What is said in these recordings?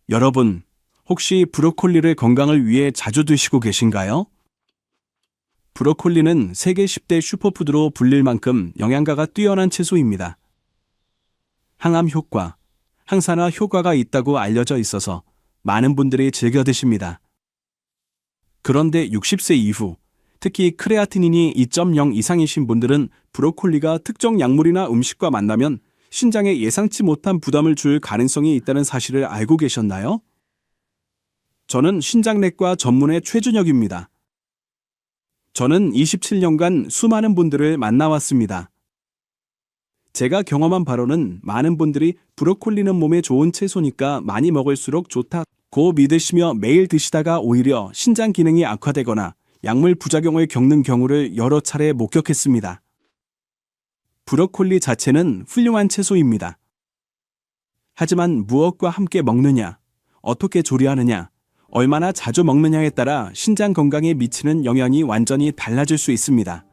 여러분, 혹시 브로콜리를 건강을 위해 자주 드시고 계신가요? 브로콜리는 세계 10대 슈퍼푸드로 불릴 만큼 영양가가 뛰어난 채소입니다. 항암 효과, 항산화 효과가 있다고 알려져 있어서 많은 분들이 즐겨 드십니다. 그런데 60세 이후, 특히 크레아티닌이 2.0 이상이신 분들은 브로콜리가 특정 약물이나 음식과 만나면 신장에 예상치 못한 부담을 줄 가능성이 있다는 사실을 알고 계셨나요? 저는 신장내과 전문의 최준혁입니다. 저는 27년간 수많은 분들을 만나왔습니다. 제가 경험한 바로는 많은 분들이 브로콜리는 몸에 좋은 채소니까 많이 먹을수록 좋다고 믿으시며 매일 드시다가 오히려 신장 기능이 악화되거나 약물 부작용을 겪는 경우를 여러 차례 목격했습니다. 브로콜리 자체는 훌륭한 채소입니다. 하지만 무엇과 함께 먹느냐, 어떻게 조리하느냐, 얼마나 자주 먹느냐에 따라 신장 건강에 미치는 영향이 완전히 달라질 수 있습니다.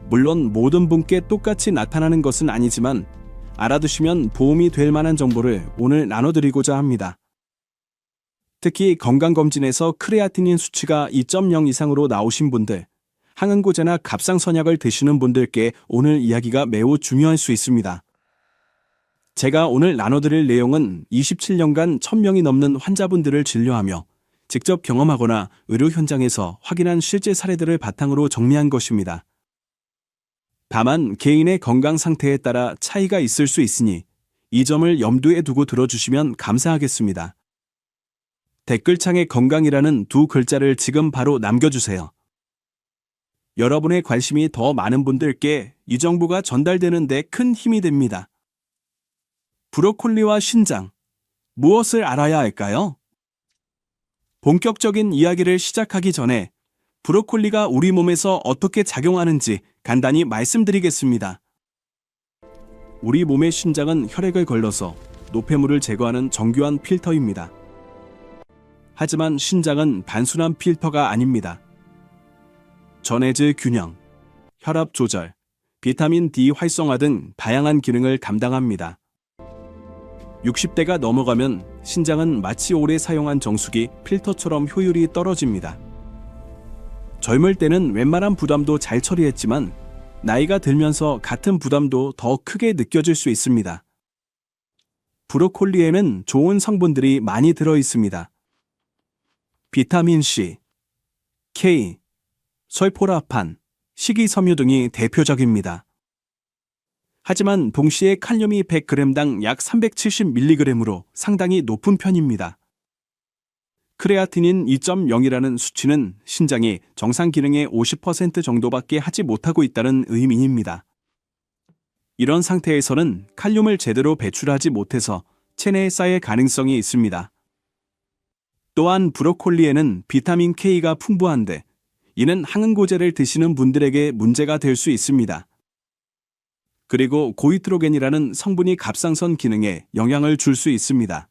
물론 모든 분께 똑같이 나타나는 것은 아니지만 알아두시면 도움이 될 만한 정보를 오늘 나눠드리고자 합니다. 특히 건강검진에서 크레아티닌 수치가 2.0 이상으로 나오신 분들, 항응고제나 갑상선약을 드시는 분들께 오늘 이야기가 매우 중요할 수 있습니다. 제가 오늘 나눠드릴 내용은 27년간 1000명이 넘는 환자분들을 진료하며 직접 경험하거나 의료 현장에서 확인한 실제 사례들을 바탕으로 정리한 것입니다. 다만 개인의 건강 상태에 따라 차이가 있을 수 있으니 이 점을 염두에 두고 들어주시면 감사하겠습니다. 댓글창에 건강이라는 두 글자를 지금 바로 남겨주세요. 여러분의 관심이 더 많은 분들께 이 정보가 전달되는 데 큰 힘이 됩니다. 브로콜리와 신장, 무엇을 알아야 할까요? 본격적인 이야기를 시작하기 전에 브로콜리가 우리 몸에서 어떻게 작용하는지 간단히 말씀드리겠습니다. 우리 몸의 신장은 혈액을 걸러서 노폐물을 제거하는 정교한 필터입니다. 하지만 신장은 단순한 필터가 아닙니다. 전해질 균형, 혈압 조절, 비타민 D 활성화 등 다양한 기능을 담당합니다. 60대가 넘어가면 신장은 마치 오래 사용한 정수기 필터처럼 효율이 떨어집니다. 젊을 때는 웬만한 부담도 잘 처리했지만 나이가 들면서 같은 부담도 더 크게 느껴질 수 있습니다. 브로콜리에는 좋은 성분들이 많이 들어 있습니다. 비타민 C, K, 설포라판, 식이섬유 등이 대표적입니다. 하지만 동시에 칼륨이 100g당 약 370mg으로 상당히 높은 편입니다. 크레아티닌 2.0이라는 수치는 신장이 정상 기능의 50% 정도밖에 하지 못하고 있다는 의미입니다. 이런 상태에서는 칼륨을 제대로 배출하지 못해서 체내에 쌓일 가능성이 있습니다. 또한 브로콜리에는 비타민 K가 풍부한데 이는 항응고제를 드시는 분들에게 문제가 될 수 있습니다. 그리고 고이트로겐이라는 성분이 갑상선 기능에 영향을 줄 수 있습니다.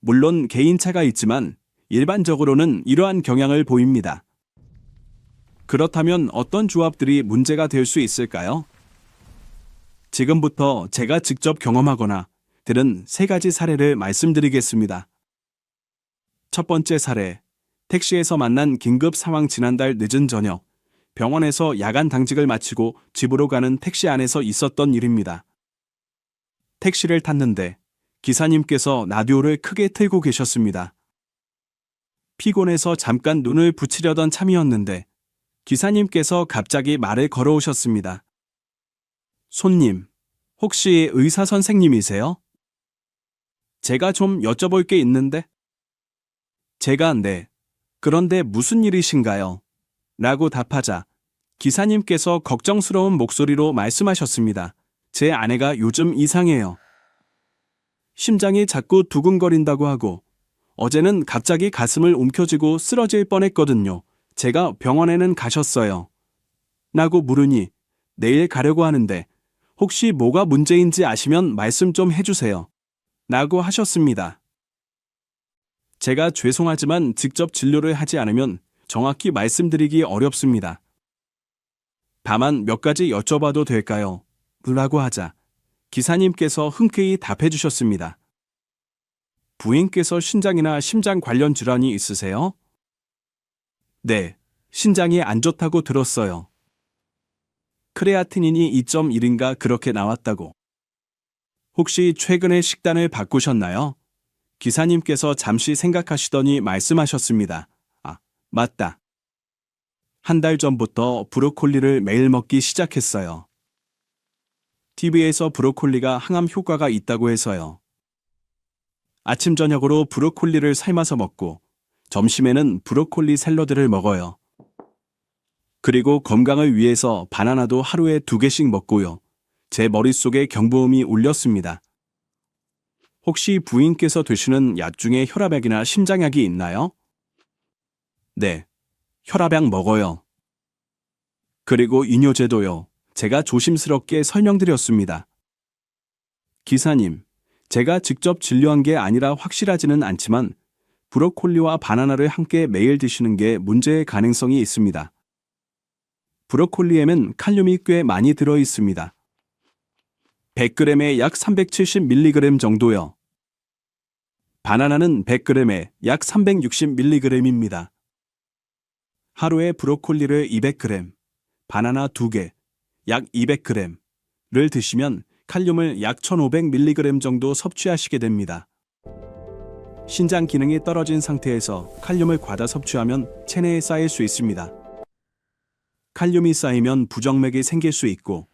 물론 개인차가 있지만 일반적으로는 이러한 경향을 보입니다. 그렇다면 어떤 조합들이 문제가 될 수 있을까요? 지금부터 제가 직접 경험하거나 들은 3가지 사례를 말씀드리겠습니다. 첫 번째 사례, 택시에서 만난 긴급 상황. 지난달 늦은 저녁, 병원에서 야간 당직을 마치고 집으로 가는 택시 안에서 있었던 일입니다. 택시를 탔는데 기사님께서 라디오를 크게 틀고 계셨습니다. 피곤해서 잠깐 눈을 붙이려던 참이었는데 기사님께서 갑자기 말을 걸어오셨습니다. 손님, 혹시 의사 선생님이세요? 제가 좀 여쭤볼 게 있는데? 제가 네. 그런데 무슨 일이신가요? 라고 답하자 기사님께서 걱정스러운 목소리로 말씀하셨습니다. 제 아내가 요즘 이상해요. 심장이 자꾸 두근거린다고 하고 어제는 갑자기 가슴을 움켜쥐고 쓰러질 뻔했거든요. 제가 병원에는 가셨어요. 라고 물으니 내일 가려고 하는데 혹시 뭐가 문제인지 아시면 말씀 좀 해주세요. 라고 하셨습니다. 제가 죄송하지만 직접 진료를 하지 않으면 정확히 말씀드리기 어렵습니다. 다만 몇 가지 여쭤봐도 될까요? 라고 하자 기사님께서 흔쾌히 답해 주셨습니다. 부인께서 신장이나 심장 관련 질환이 있으세요? 네, 신장이 안 좋다고 들었어요. 크레아티닌이 2.1인가 그렇게 나왔다고. 혹시 최근에 식단을 바꾸셨나요? 기사님께서 잠시 생각하시더니 말씀하셨습니다. 아, 맞다. 한 달 전부터 브로콜리를 매일 먹기 시작했어요. TV에서 브로콜리가 항암 효과가 있다고 해서요. 아침 저녁으로 브로콜리를 삶아서 먹고 점심에는 브로콜리 샐러드를 먹어요. 그리고 건강을 위해서 바나나도 하루에 2개씩 먹고요. 제 머릿속에 경보음이 울렸습니다. 혹시 부인께서 드시는 약 중에 혈압약이나 심장약이 있나요? 네, 혈압약 먹어요. 그리고 이뇨제도요. 제가 조심스럽게 설명드렸습니다. 기사님, 제가 직접 진료한 게 아니라 확실하지는 않지만 브로콜리와 바나나를 함께 매일 드시는 게 문제의 가능성이 있습니다. 브로콜리에는 칼륨이 꽤 많이 들어 있습니다. 100g에 약 370mg 정도요. 바나나는 100g에 약 360mg입니다. 하루에 브로콜리를 200g, 바나나 2개, 약 200g를 드시면 칼륨을 약 1500mg 정도 섭취하시게 됩니다. 신장 기능이 떨어진 상태에서 칼륨을 과다 섭취하면 체내에 쌓일 수 있습니다. 칼륨이 쌓이면 부정맥이 생길 수 있고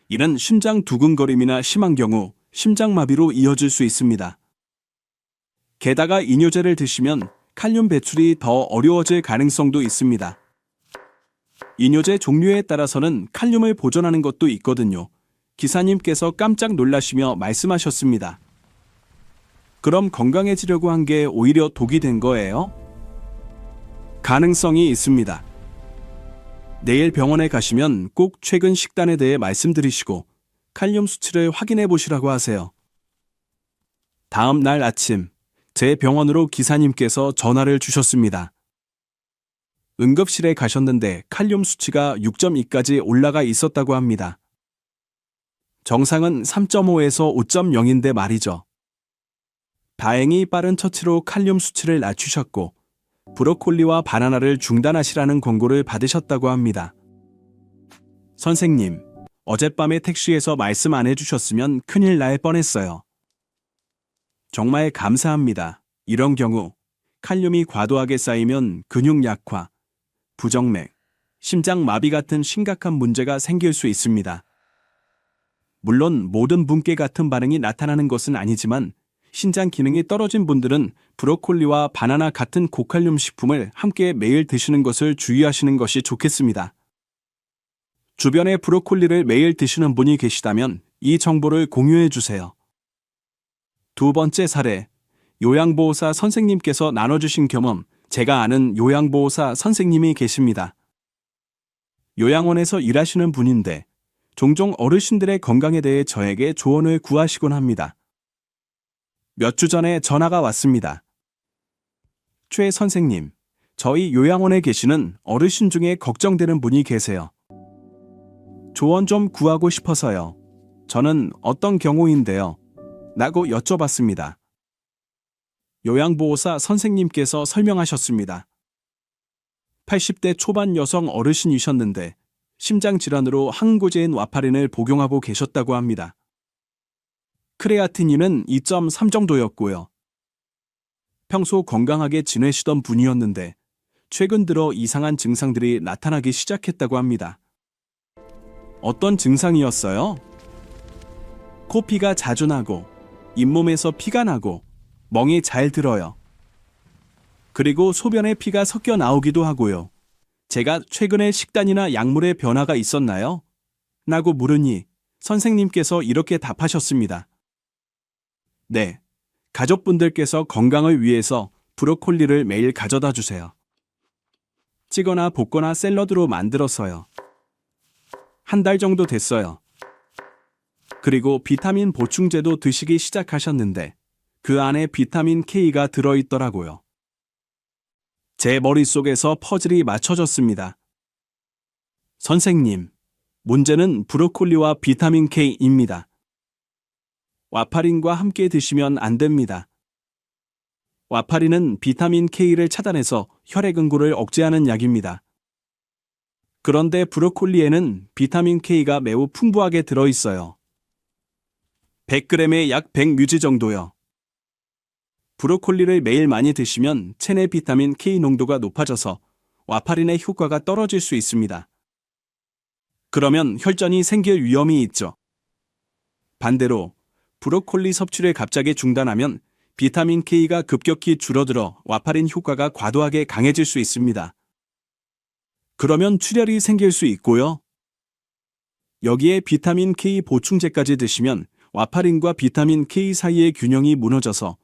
이는 심장 두근거림이나 심한 경우 심장마비로 이어질 수 있습니다. 게다가 이뇨제를 드시면 칼륨 배출이 더 어려워질 가능성도 있습니다. 이뇨제 종류에 따라서는 칼륨을 보존하는 것도 있거든요. 기사님께서 깜짝 놀라시며 말씀하셨습니다. 그럼 건강해지려고 한 게 오히려 독이 된 거예요? 가능성이 있습니다. 내일 병원에 가시면 꼭 최근 식단에 대해 말씀드리시고 칼륨 수치를 확인해 보시라고 하세요. 다음 날 아침, 제 병원으로 기사님께서 전화를 주셨습니다. 응급실에 가셨는데 칼륨 수치가 6.2까지 올라가 있었다고 합니다. 정상은 3.5에서 5.0인데 말이죠. 다행히 빠른 처치로 칼륨 수치를 낮추셨고 브로콜리와 바나나를 중단하시라는 권고를 받으셨다고 합니다. 선생님, 어젯밤에 택시에서 말씀 안 해주셨으면 큰일 날 뻔했어요. 정말 감사합니다. 이런 경우 칼륨이 과도하게 쌓이면 근육 약화, 부정맥, 심장 마비 같은 심각한 문제가 생길 수 있습니다. 물론 모든 분께 같은 반응이 나타나는 것은 아니지만 신장 기능이 떨어진 분들은 브로콜리와 바나나 같은 고칼륨 식품을 함께 매일 드시는 것을 주의하시는 것이 좋겠습니다. 주변에 브로콜리를 매일 드시는 분이 계시다면 이 정보를 공유해 주세요. 두 번째 사례, 요양보호사 선생님께서 나눠주신 경험, 제가 아는 요양보호사 선생님이 계십니다. 요양원에서 일하시는 분인데 종종 어르신들의 건강에 대해 저에게 조언을 구하시곤 합니다. 몇 주 전에 전화가 왔습니다. 최 선생님, 저희 요양원에 계시는 어르신 중에 걱정되는 분이 계세요. 조언 좀 구하고 싶어서요. 저는 어떤 경우인데요. 라고 여쭤봤습니다. 요양보호사 선생님께서 설명하셨습니다. 80대 초반 여성 어르신이셨는데 심장질환으로 항고제인 와파린을 복용하고 계셨다고 합니다. 크레아티닌은 2.3 정도였고요. 평소 건강하게 지내시던 분이었는데 최근 들어 이상한 증상들이 나타나기 시작했다고 합니다. 어떤 증상이었어요? 코피가 자주 나고 잇몸에서 피가 나고 멍이 잘 들어요. 그리고 소변에 피가 섞여 나오기도 하고요. 제가 최근에 식단이나 약물에 변화가 있었나요? 라고 물으니 선생님께서 이렇게 답하셨습니다. 네, 가족분들께서 건강을 위해서 브로콜리를 매일 가져다 주세요. 찌거나 볶거나 샐러드로 만들어서요. 한 달 정도 됐어요. 그리고 비타민 보충제도 드시기 시작하셨는데 그 안에 비타민 K가 들어있더라고요. 제 머릿속에서 퍼즐이 맞춰졌습니다. 선생님, 문제는 브로콜리와 비타민 K입니다. 와파린과 함께 드시면 안 됩니다. 와파린은 비타민 K를 차단해서 혈액응고를 억제하는 약입니다. 그런데 브로콜리에는 비타민 K가 매우 풍부하게 들어있어요. 100g에 약 100뮤지 정도요. 브로콜리를 매일 많이 드시면 체내 비타민 K 농도가 높아져서 와파린의 효과가 떨어질 수 있습니다. 그러면 혈전이 생길 위험이 있죠. 반대로 브로콜리 섭취를 갑자기 중단하면 비타민 K가 급격히 줄어들어 와파린 효과가 과도하게 강해질 수 있습니다. 그러면 출혈이 생길 수 있고요. 여기에 비타민 K 보충제까지 드시면 와파린과 비타민 K 사이의 균형이 무너져서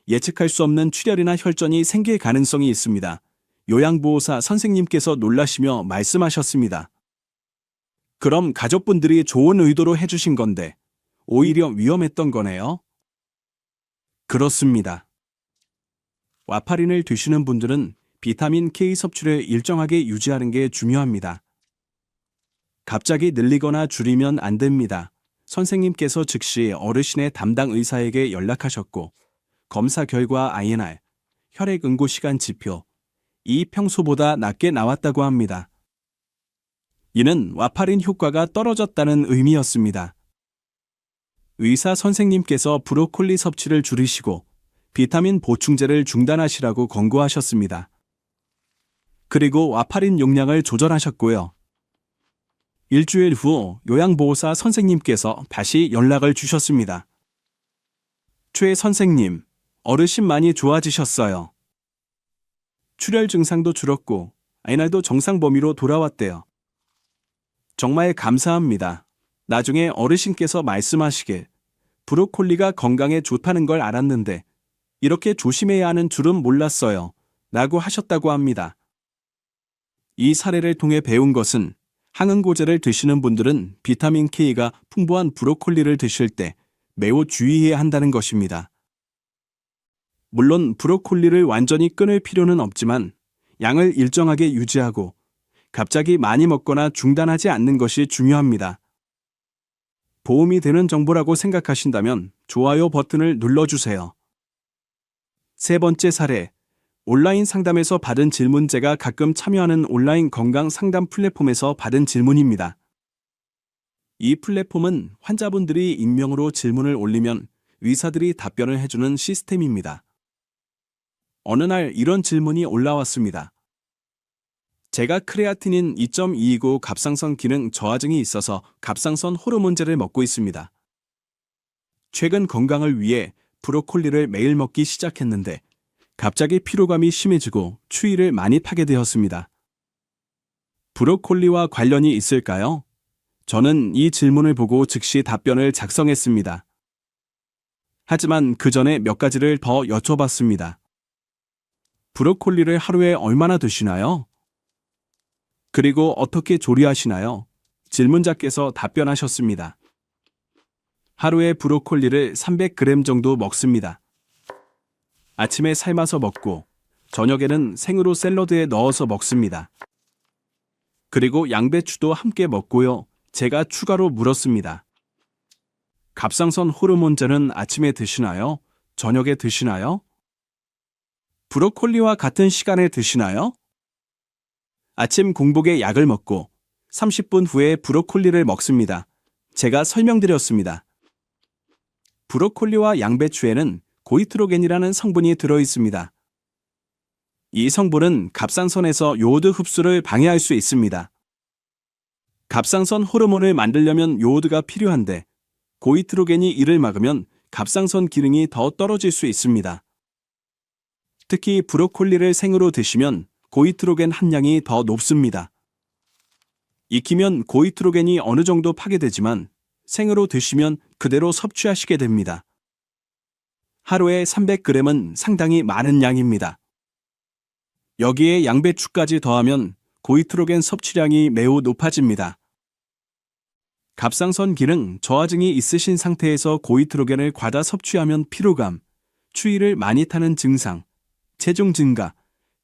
예측할 수 없는 출혈이나 혈전이 생길 가능성이 있습니다. 요양보호사 선생님께서 놀라시며 말씀하셨습니다. 그럼 가족분들이 좋은 의도로 해주신 건데 오히려 위험했던 거네요? 그렇습니다. 와파린을 드시는 분들은 비타민 K 섭취를 일정하게 유지하는 게 중요합니다. 갑자기 늘리거나 줄이면 안 됩니다. 선생님께서 즉시 어르신의 담당 의사에게 연락하셨고 검사 결과 INR, 혈액 응고 시간 지표, 이 평소보다 낮게 나왔다고 합니다. 이는 와파린 효과가 떨어졌다는 의미였습니다. 의사 선생님께서 브로콜리 섭취를 줄이시고 비타민 보충제를 중단하시라고 권고하셨습니다. 그리고 와파린 용량을 조절하셨고요. 일주일 후 요양보호사 선생님께서 다시 연락을 주셨습니다. 최 선생님, 어르신 많이 좋아지셨어요. 출혈 증상도 줄었고 INR도 정상 범위로 돌아왔대요. 정말 감사합니다. 나중에 어르신께서 말씀하시길 브로콜리가 건강에 좋다는 걸 알았는데 이렇게 조심해야 하는 줄은 몰랐어요. 라고 하셨다고 합니다. 이 사례를 통해 배운 것은 항응고제를 드시는 분들은 비타민 K가 풍부한 브로콜리를 드실 때 매우 주의해야 한다는 것입니다. 물론 브로콜리를 완전히 끊을 필요는 없지만 양을 일정하게 유지하고 갑자기 많이 먹거나 중단하지 않는 것이 중요합니다. 도움이 되는 정보라고 생각하신다면 좋아요 버튼을 눌러주세요. 세 번째 사례, 온라인 상담에서 받은 질문제가 가끔 참여하는 온라인 건강 상담 플랫폼에서 받은 질문입니다. 이 플랫폼은 환자분들이 익명으로 질문을 올리면 의사들이 답변을 해주는 시스템입니다. 어느 날 이런 질문이 올라왔습니다. 제가 크레아티닌 2.2이고 갑상선 기능 저하증이 있어서 갑상선 호르몬제를 먹고 있습니다. 최근 건강을 위해 브로콜리를 매일 먹기 시작했는데 갑자기 피로감이 심해지고 추위를 많이 타게 되었습니다. 브로콜리와 관련이 있을까요? 저는 이 질문을 보고 즉시 답변을 작성했습니다. 하지만 그 전에 몇 가지를 더 여쭤봤습니다. 브로콜리를 하루에 얼마나 드시나요? 그리고 어떻게 조리하시나요? 질문자께서 답변하셨습니다. 하루에 브로콜리를 300g 정도 먹습니다. 아침에 삶아서 먹고 저녁에는 생으로 샐러드에 넣어서 먹습니다. 그리고 양배추도 함께 먹고요. 제가 추가로 물었습니다. 갑상선 호르몬제는 아침에 드시나요? 저녁에 드시나요? 브로콜리와 같은 시간에 드시나요? 아침 공복에 약을 먹고 30분 후에 브로콜리를 먹습니다. 제가 설명드렸습니다. 브로콜리와 양배추에는 고이트로겐이라는 성분이 들어있습니다. 이 성분은 갑상선에서 요오드 흡수를 방해할 수 있습니다. 갑상선 호르몬을 만들려면 요오드가 필요한데 고이트로겐이 이를 막으면 갑상선 기능이 더 떨어질 수 있습니다. 특히 브로콜리를 생으로 드시면 고이트로겐 함량이 더 높습니다. 익히면 고이트로겐이 어느 정도 파괴되지만 생으로 드시면 그대로 섭취하시게 됩니다. 하루에 300g은 상당히 많은 양입니다. 여기에 양배추까지 더하면 고이트로겐 섭취량이 매우 높아집니다. 갑상선 기능 저하증이 있으신 상태에서 고이트로겐을 과다 섭취하면 피로감, 추위를 많이 타는 증상, 체중 증가,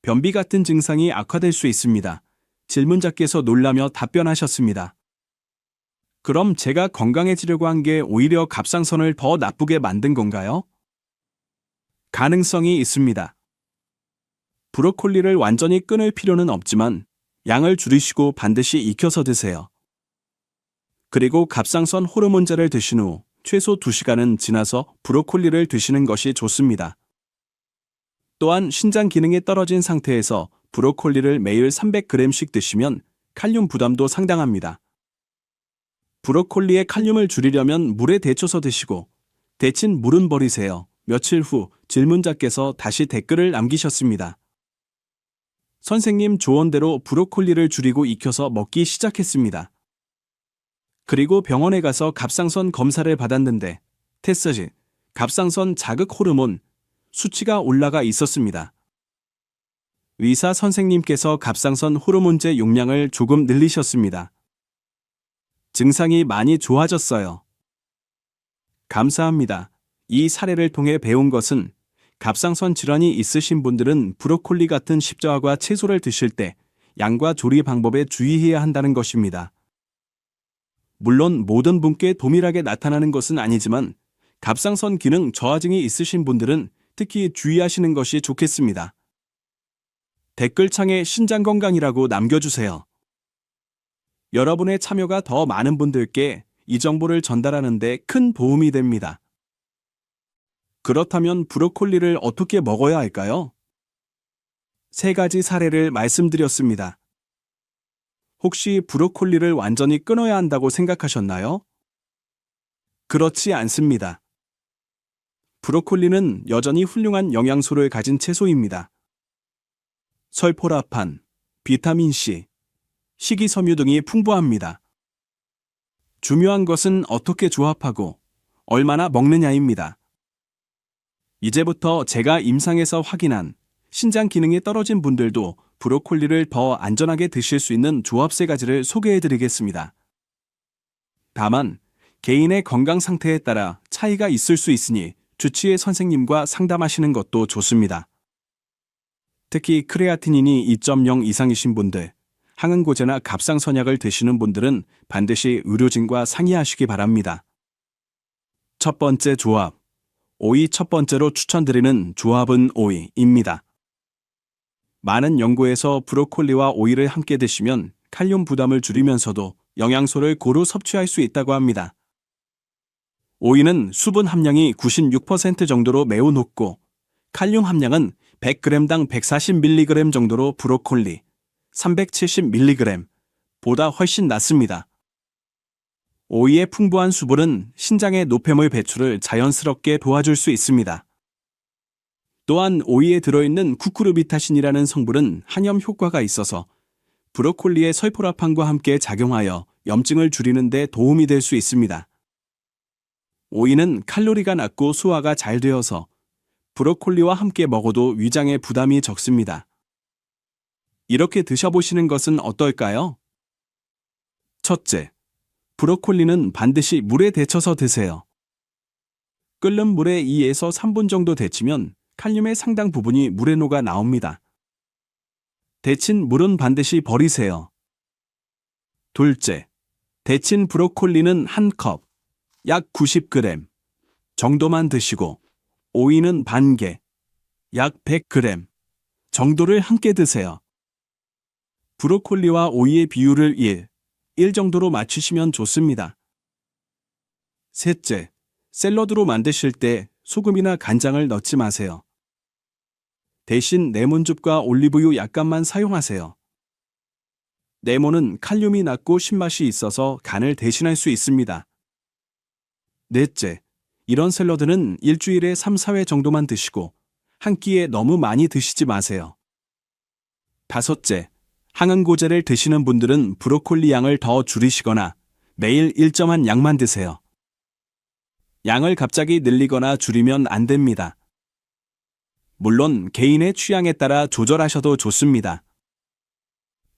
변비 같은 증상이 악화될 수 있습니다. 질문자께서 놀라며 답변하셨습니다. 그럼 제가 건강해지려고 한 게 오히려 갑상선을 더 나쁘게 만든 건가요? 가능성이 있습니다. 브로콜리를 완전히 끊을 필요는 없지만 양을 줄이시고 반드시 익혀서 드세요. 그리고 갑상선 호르몬제를 드신 후 최소 2시간은 지나서 브로콜리를 드시는 것이 좋습니다. 또한 신장 기능이 떨어진 상태에서 브로콜리를 매일 300g씩 드시면 칼륨 부담도 상당합니다. 브로콜리의 칼륨을 줄이려면 물에 데쳐서 드시고 데친 물은 버리세요. 며칠 후 질문자께서 다시 댓글을 남기셨습니다. 선생님 조언대로 브로콜리를 줄이고 익혀서 먹기 시작했습니다. 그리고 병원에 가서 갑상선 검사를 받았는데 테스트지, 갑상선 자극 호르몬 수치가 올라가 있었습니다. 의사 선생님께서 갑상선 호르몬제 용량을 조금 늘리셨습니다. 증상이 많이 좋아졌어요. 감사합니다. 이 사례를 통해 배운 것은 갑상선 질환이 있으신 분들은 브로콜리 같은 십자화과 채소를 드실 때 양과 조리 방법에 주의해야 한다는 것입니다. 물론 모든 분께 동일하게 나타나는 것은 아니지만 갑상선 기능 저하증이 있으신 분들은 특히 주의하시는 것이 좋겠습니다. 댓글창에 신장건강이라고 남겨주세요. 여러분의 참여가 더 많은 분들께 이 정보를 전달하는 데 큰 도움이 됩니다. 그렇다면 브로콜리를 어떻게 먹어야 할까요? 3가지 사례를 말씀드렸습니다. 혹시 브로콜리를 완전히 끊어야 한다고 생각하셨나요? 그렇지 않습니다. 브로콜리는 여전히 훌륭한 영양소를 가진 채소입니다. 설포라판, 비타민C, 식이섬유 등이 풍부합니다. 중요한 것은 어떻게 조합하고 얼마나 먹느냐입니다. 이제부터 제가 임상에서 확인한 신장 기능이 떨어진 분들도 브로콜리를 더 안전하게 드실 수 있는 조합 3가지를 소개해 드리겠습니다. 다만 개인의 건강 상태에 따라 차이가 있을 수 있으니 주치의 선생님과 상담하시는 것도 좋습니다. 특히 크레아티닌이 2.0 이상이신 분들, 항응고제나 갑상선약을 드시는 분들은 반드시 의료진과 상의하시기 바랍니다. 첫 번째 조합, 오이. 첫 번째로 추천드리는 조합은 오이입니다. 많은 연구에서 브로콜리와 오이를 함께 드시면 칼륨 부담을 줄이면서도 영양소를 고루 섭취할 수 있다고 합니다. 오이는 수분 함량이 96% 정도로 매우 높고 칼륨 함량은 100g당 140mg 정도로 브로콜리 370mg 보다 훨씬 낮습니다. 오이의 풍부한 수분은 신장의 노폐물 배출을 자연스럽게 도와줄 수 있습니다. 또한 오이에 들어있는 쿠쿠르비타신이라는 성분은 항염 효과가 있어서 브로콜리의 설포라판과 함께 작용하여 염증을 줄이는 데 도움이 될 수 있습니다. 오이는 칼로리가 낮고 소화가 잘 되어서 브로콜리와 함께 먹어도 위장에 부담이 적습니다. 이렇게 드셔보시는 것은 어떨까요? 첫째, 브로콜리는 반드시 물에 데쳐서 드세요. 끓는 물에 2에서 3분 정도 데치면 칼륨의 상당 부분이 물에 녹아 나옵니다. 데친 물은 반드시 버리세요. 둘째, 데친 브로콜리는 1컵, 약 90g 정도만 드시고 오이는 반 개, 약 100g 정도를 함께 드세요. 브로콜리와 오이의 비율을 1 정도로 맞추시면 좋습니다. 셋째, 샐러드로 만드실 때 소금이나 간장을 넣지 마세요. 대신 레몬즙과 올리브유 약간만 사용하세요. 레몬은 칼륨이 낮고 신맛이 있어서 간을 대신할 수 있습니다. 넷째, 이런 샐러드는 일주일에 3, 4회 정도만 드시고 한 끼에 너무 많이 드시지 마세요. 다섯째, 항응고제를 드시는 분들은 브로콜리 양을 더 줄이시거나 매일 일정한 양만 드세요. 양을 갑자기 늘리거나 줄이면 안 됩니다. 물론 개인의 취향에 따라 조절하셔도 좋습니다.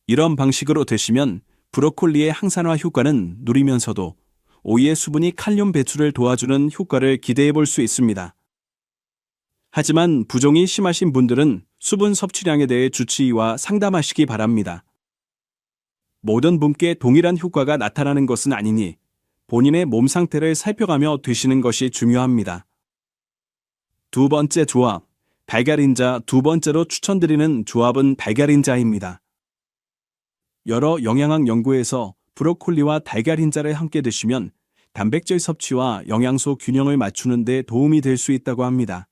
이런 방식으로 드시면 브로콜리의 항산화 효과는 누리면서도 오이의 수분이 칼륨 배출을 도와주는 효과를 기대해 볼 수 있습니다. 하지만 부종이 심하신 분들은 수분 섭취량에 대해 주치의와 상담하시기 바랍니다. 모든 분께 동일한 효과가 나타나는 것은 아니니 본인의 몸 상태를 살펴가며 드시는 것이 중요합니다. 두 번째 조합, 달걀인자 두 번째로 추천드리는 조합은 달걀인자입니다. 여러 영양학 연구에서 브로콜리와 달걀인자를 함께 드시면 단백질 섭취와 영양소 균형을 맞추는 데 도움이 될 수 있다고 합니다.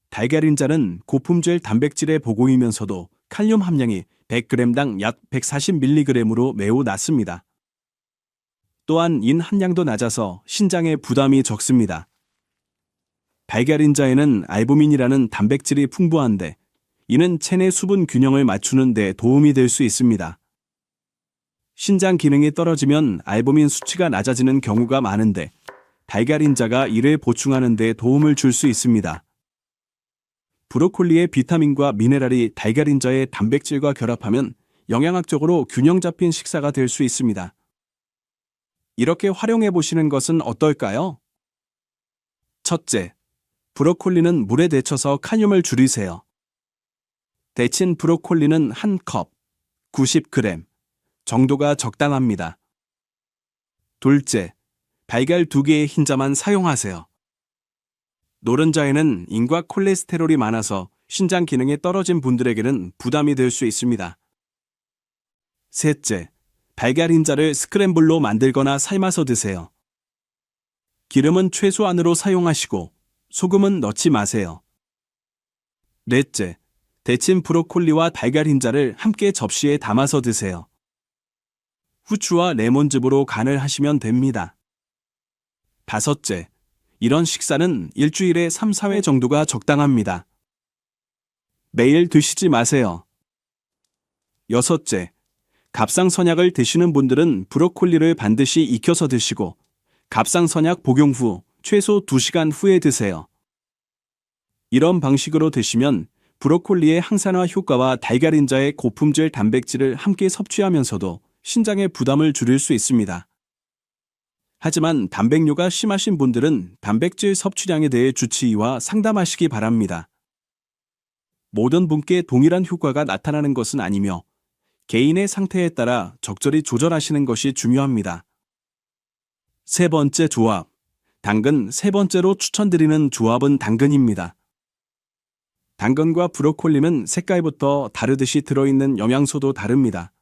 달걀인자는 고품질 단백질의 보고이면서도 칼륨 함량이 100g당 약 140mg으로 매우 낮습니다. 또한 인 함량도 낮아서 신장에 부담이 적습니다. 달걀인자에는 알부민이라는 단백질이 풍부한데 이는 체내 수분 균형을 맞추는 데 도움이 될 수 있습니다. 신장 기능이 떨어지면 알부민 수치가 낮아지는 경우가 많은데 달걀인자가 이를 보충하는 데 도움을 줄 수 있습니다. 브로콜리의 비타민과 미네랄이 달걀인자의 단백질과 결합하면 영양학적으로 균형 잡힌 식사가 될 수 있습니다. 이렇게 활용해 보시는 것은 어떨까요? 첫째, 브로콜리는 물에 데쳐서 칼륨을 줄이세요. 데친 브로콜리는 한 컵, 90g 정도가 적당합니다. 둘째, 달걀 2개의 흰자만 사용하세요. 노른자에는 인과 콜레스테롤이 많아서 신장 기능이 떨어진 분들에게는 부담이 될 수 있습니다. 셋째, 달걀 흰자를 스크램블로 만들거나 삶아서 드세요. 기름은 최소한으로 사용하시고 소금은 넣지 마세요. 넷째, 데친 브로콜리와 달걀 흰자를 함께 접시에 담아서 드세요. 후추와 레몬즙으로 간을 하시면 됩니다. 다섯째, 이런 식사는 일주일에 3, 4회 정도가 적당합니다. 매일 드시지 마세요. 여섯째, 갑상선약을 드시는 분들은 브로콜리를 반드시 익혀서 드시고 갑상선약 복용 후 최소 2시간 후에 드세요. 이런 방식으로 드시면 브로콜리의 항산화 효과와 달걀인자의 고품질 단백질을 함께 섭취하면서도 신장의 부담을 줄일 수 있습니다. 하지만 단백뇨가 심하신 분들은 단백질 섭취량에 대해 주치의와 상담하시기 바랍니다. 모든 분께 동일한 효과가 나타나는 것은 아니며 개인의 상태에 따라 적절히 조절하시는 것이 중요합니다. 세 번째 조합, 당근. 세 번째로 추천드리는 조합은 당근입니다. 당근과 브로콜리는 색깔부터 다르듯이 들어있는 영양소도 다릅니다.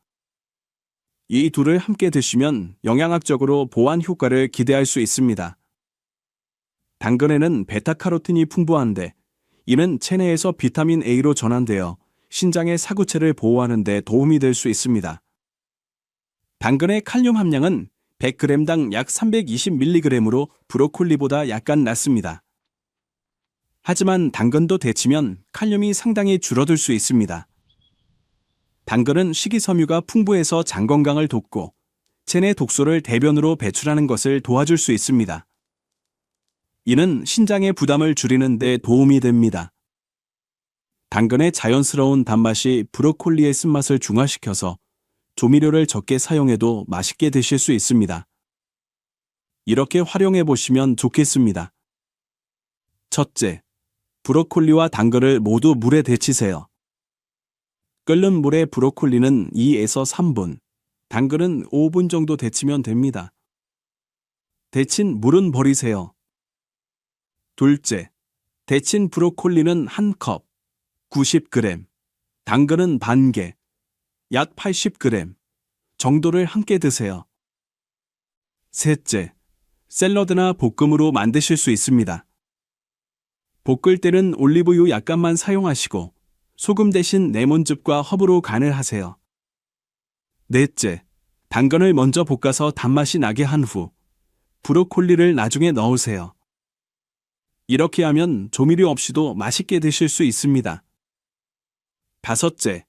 이 둘을 함께 드시면 영양학적으로 보완 효과를 기대할 수 있습니다. 당근에는 베타카로틴이 풍부한데 이는 체내에서 비타민 A로 전환되어 신장의 사구체를 보호하는 데 도움이 될 수 있습니다. 당근의 칼륨 함량은 100g당 약 320mg으로 브로콜리보다 약간 낮습니다. 하지만 당근도 데치면 칼륨이 상당히 줄어들 수 있습니다. 당근은 식이섬유가 풍부해서 장 건강을 돕고 체내 독소를 대변으로 배출하는 것을 도와줄 수 있습니다. 이는 신장의 부담을 줄이는 데 도움이 됩니다. 당근의 자연스러운 단맛이 브로콜리의 쓴맛을 중화시켜서 조미료를 적게 사용해도 맛있게 드실 수 있습니다. 이렇게 활용해 보시면 좋겠습니다. 첫째, 브로콜리와 당근을 모두 물에 데치세요. 끓는 물에 브로콜리는 2에서 3분, 당근은 5분 정도 데치면 됩니다. 데친 물은 버리세요. 둘째, 데친 브로콜리는 한 컵, 90g, 당근은 반 개, 약 80g 정도를 함께 드세요. 셋째, 샐러드나 볶음으로 만드실 수 있습니다. 볶을 때는 올리브유 약간만 사용하시고 소금 대신 레몬즙과 허브로 간을 하세요. 넷째, 당근을 먼저 볶아서 단맛이 나게 한 후 브로콜리를 나중에 넣으세요. 이렇게 하면 조미료 없이도 맛있게 드실 수 있습니다. 다섯째,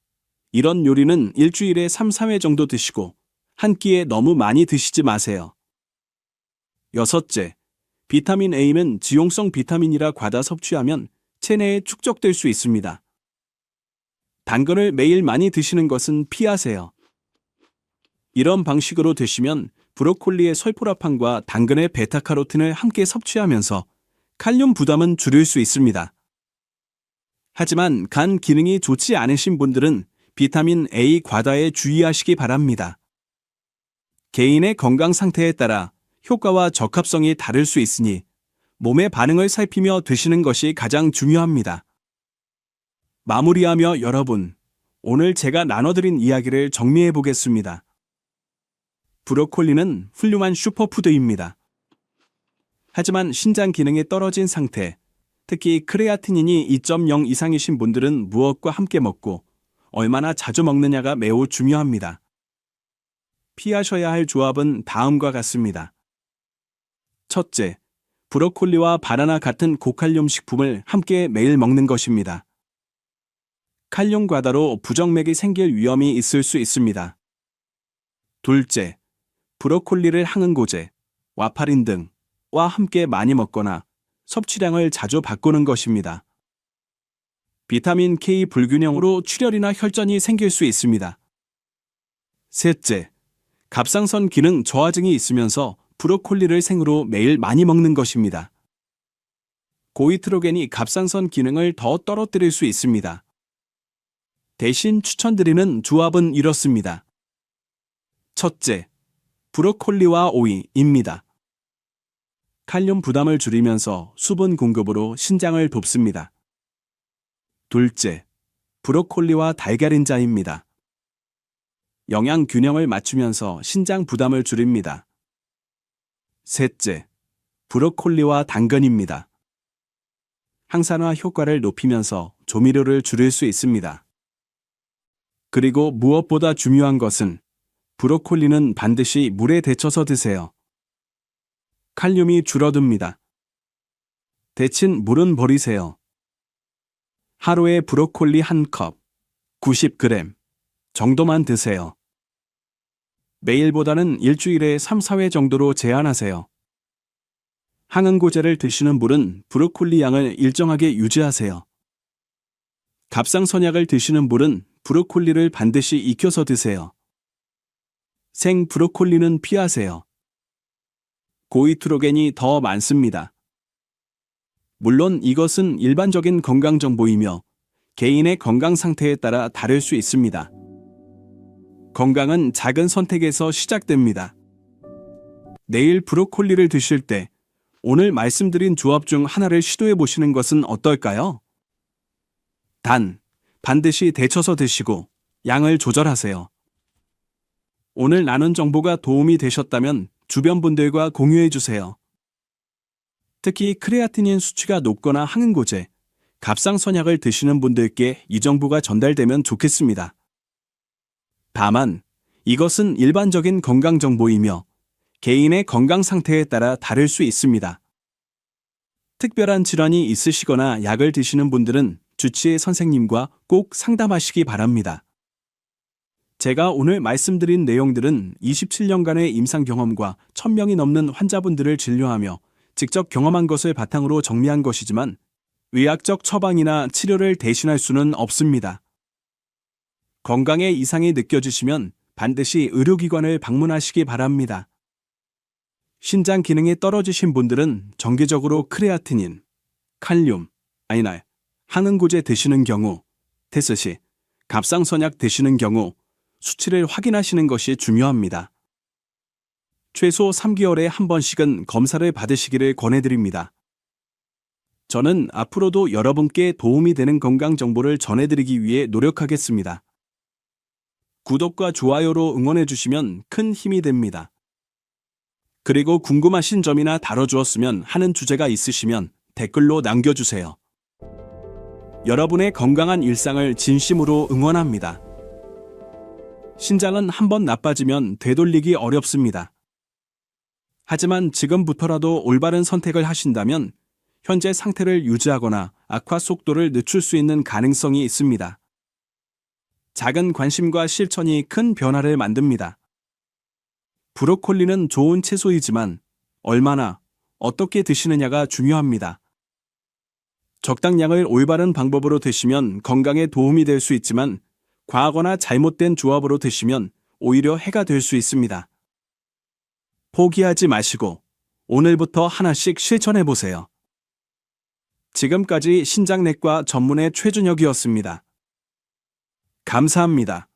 이런 요리는 일주일에 3, 4회 정도 드시고 한 끼에 너무 많이 드시지 마세요. 여섯째, 비타민 A는 지용성 비타민이라 과다 섭취하면 체내에 축적될 수 있습니다. 당근을 매일 많이 드시는 것은 피하세요. 이런 방식으로 드시면 브로콜리의 설포라판과 당근의 베타카로틴을 함께 섭취하면서 칼륨 부담은 줄일 수 있습니다. 하지만 간 기능이 좋지 않으신 분들은 비타민 A 과다에 주의하시기 바랍니다. 개인의 건강 상태에 따라 효과와 적합성이 다를 수 있으니 몸의 반응을 살피며 드시는 것이 가장 중요합니다. 마무리하며 여러분, 오늘 제가 나눠드린 이야기를 정리해 보겠습니다. 브로콜리는 훌륭한 슈퍼푸드입니다. 하지만 신장 기능이 떨어진 상태, 특히 크레아티닌이 2.0 이상이신 분들은 무엇과 함께 먹고 얼마나 자주 먹느냐가 매우 중요합니다. 피하셔야 할 조합은 다음과 같습니다. 첫째, 브로콜리와 바나나 같은 고칼륨 식품을 함께 매일 먹는 것입니다. 칼륨 과다로 부정맥이 생길 위험이 있을 수 있습니다. 둘째, 브로콜리를 항응고제, 와파린 등과 함께 많이 먹거나 섭취량을 자주 바꾸는 것입니다. 비타민 K 불균형으로 출혈이나 혈전이 생길 수 있습니다. 셋째, 갑상선 기능 저하증이 있으면서 브로콜리를 생으로 매일 많이 먹는 것입니다. 고이트로겐이 갑상선 기능을 더 떨어뜨릴 수 있습니다. 대신 추천드리는 조합은 이렇습니다. 첫째, 브로콜리와 오이입니다. 칼륨 부담을 줄이면서 수분 공급으로 신장을 돕습니다. 둘째, 브로콜리와 달걀인자입니다. 영양 균형을 맞추면서 신장 부담을 줄입니다. 셋째, 브로콜리와 당근입니다. 항산화 효과를 높이면서 조미료를 줄일 수 있습니다. 그리고 무엇보다 중요한 것은 브로콜리는 반드시 물에 데쳐서 드세요. 칼륨이 줄어듭니다. 데친 물은 버리세요. 하루에 브로콜리 1컵, 90g 정도만 드세요. 매일보다는 일주일에 3, 4회 정도로 제한하세요. 항응고제를 드시는 분은 브로콜리 양을 일정하게 유지하세요. 갑상선약을 드시는 분은 브로콜리를 반드시 익혀서 드세요. 생 브로콜리는 피하세요. 고이트로겐이 더 많습니다. 물론 이것은 일반적인 건강 정보이며 개인의 건강 상태에 따라 다를 수 있습니다. 건강은 작은 선택에서 시작됩니다. 내일 브로콜리를 드실 때 오늘 말씀드린 조합 중 하나를 시도해 보시는 것은 어떨까요? 반드시 데쳐서 드시고 양을 조절하세요. 오늘 나눈 정보가 도움이 되셨다면 주변 분들과 공유해 주세요. 특히 크레아티닌 수치가 높거나 항응고제, 갑상선약을 드시는 분들께 이 정보가 전달되면 좋겠습니다. 다만 이것은 일반적인 건강 정보이며 개인의 건강 상태에 따라 다를 수 있습니다. 특별한 질환이 있으시거나 약을 드시는 분들은 주치의 선생님과 꼭 상담하시기 바랍니다. 제가 오늘 말씀드린 내용들은 27년간의 임상 경험과 1000명이 넘는 환자분들을 진료하며 직접 경험한 것을 바탕으로 정리한 것이지만 의학적 처방이나 치료를 대신할 수는 없습니다. 건강에 이상이 느껴지시면 반드시 의료기관을 방문하시기 바랍니다. 신장 기능이 떨어지신 분들은 정기적으로 크레아티닌, 칼륨, 아니날, 항응고제 드시는 경우, 테스트 시 갑상선약 드시는 경우 수치를 확인하시는 것이 중요합니다. 최소 3개월에 한 번씩은 검사를 받으시기를 권해드립니다. 저는 앞으로도 여러분께 도움이 되는 건강 정보를 전해드리기 위해 노력하겠습니다. 구독과 좋아요로 응원해주시면 큰 힘이 됩니다. 그리고 궁금하신 점이나 다뤄주었으면 하는 주제가 있으시면 댓글로 남겨주세요. 여러분의 건강한 일상을 진심으로 응원합니다. 신장은 한번 나빠지면 되돌리기 어렵습니다. 하지만 지금부터라도 올바른 선택을 하신다면 현재 상태를 유지하거나 악화 속도를 늦출 수 있는 가능성이 있습니다. 작은 관심과 실천이 큰 변화를 만듭니다. 브로콜리는 좋은 채소이지만 얼마나, 어떻게 드시느냐가 중요합니다. 적당량을 올바른 방법으로 드시면 건강에 도움이 될 수 있지만 과하거나 잘못된 조합으로 드시면 오히려 해가 될 수 있습니다. 포기하지 마시고 오늘부터 하나씩 실천해 보세요. 지금까지 신장내과 전문의 최준혁이었습니다. 감사합니다.